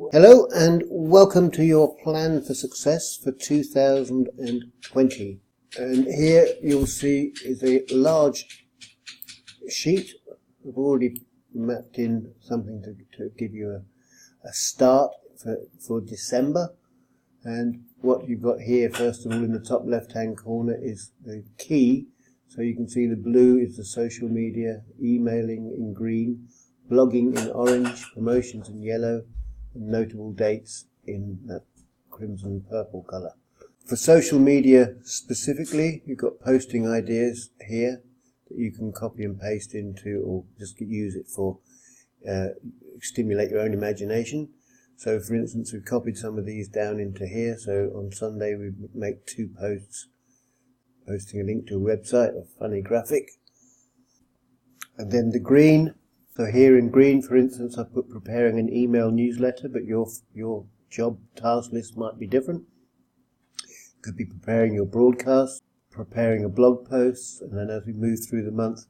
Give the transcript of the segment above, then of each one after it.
Hello and welcome to your plan for success for 2020. And here you'll see is a large sheet. I've already mapped in something to give you a start for December. And what you've got here, first of all, in the top left hand corner is the key. So you can see the blue is the social media, emailing in green, blogging in orange, promotions in yellow, and notable dates in that crimson purple colour. For social media specifically, you've got posting ideas here that you can copy and paste into, or just use it for stimulate your own imagination. So for instance, we've copied some of these down into here. So on Sunday we make 2 posts, posting a link to a website, a funny graphic. And then the green, so here in green, for instance, I've put preparing an email newsletter, but your job task list might be different. It could be preparing your broadcast, preparing a blog post, and then as we move through the month,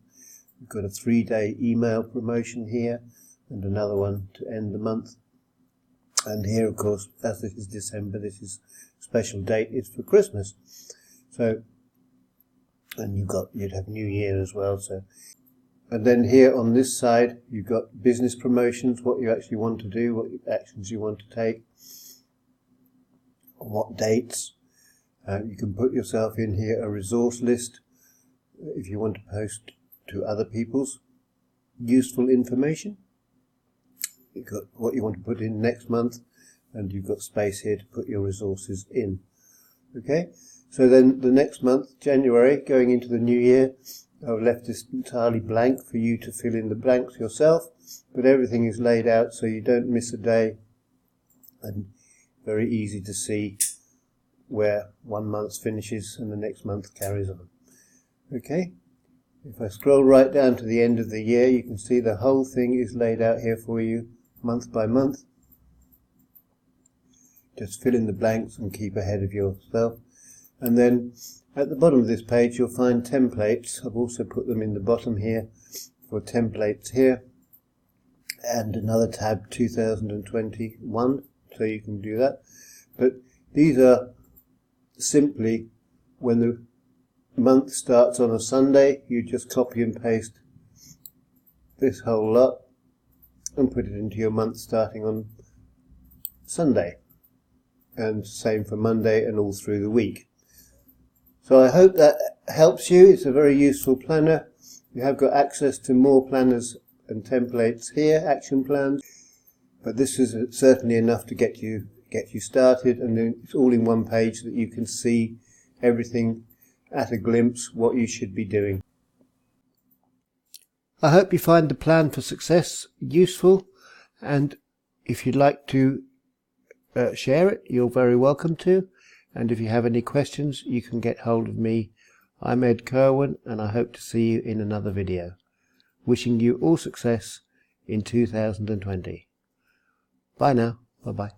we've got a 3-day email promotion here, and another one to end the month. And here, of course, as this is December, this is special date is for Christmas. So, and you'd have New Year as well. So, and then here on this side, you've got business promotions, what you actually want to do, what actions you want to take, what dates. You can put yourself in here a resource list if you want to post to other people's useful information. You've got what you want to put in next month, and you've got space here to put your resources in. Okay, so then the next month, January, going into the new year, I've left this entirely blank for you to fill in the blanks yourself, but everything is laid out so you don't miss a day, and very easy to see where one month finishes and the next month carries on. Okay, if I scroll right down to the end of the year, you can see the whole thing is laid out here for you, month by month. Just fill in the blanks and keep ahead of yourself. And then at the bottom of this page you'll find templates. I've also put them in the bottom here for templates here, and another tab 2021, so you can do that. But these are simply when the month starts on a Sunday, you just copy and paste this whole lot and put it into your month starting on Sunday, and same for Monday and all through the week. So I hope that helps you. It's a very useful planner. You have got access to more planners and templates here, action plans, but this is certainly enough to get you started, and then it's all in one page that you can see everything at a glimpse what you should be doing. I hope you find the plan for success useful, and if you'd like to share it, you're very welcome to. And if you have any questions, you can get hold of me. I'm Ed Kirwan, and I hope to see you in another video. Wishing you all success in 2020. Bye now. Bye-bye.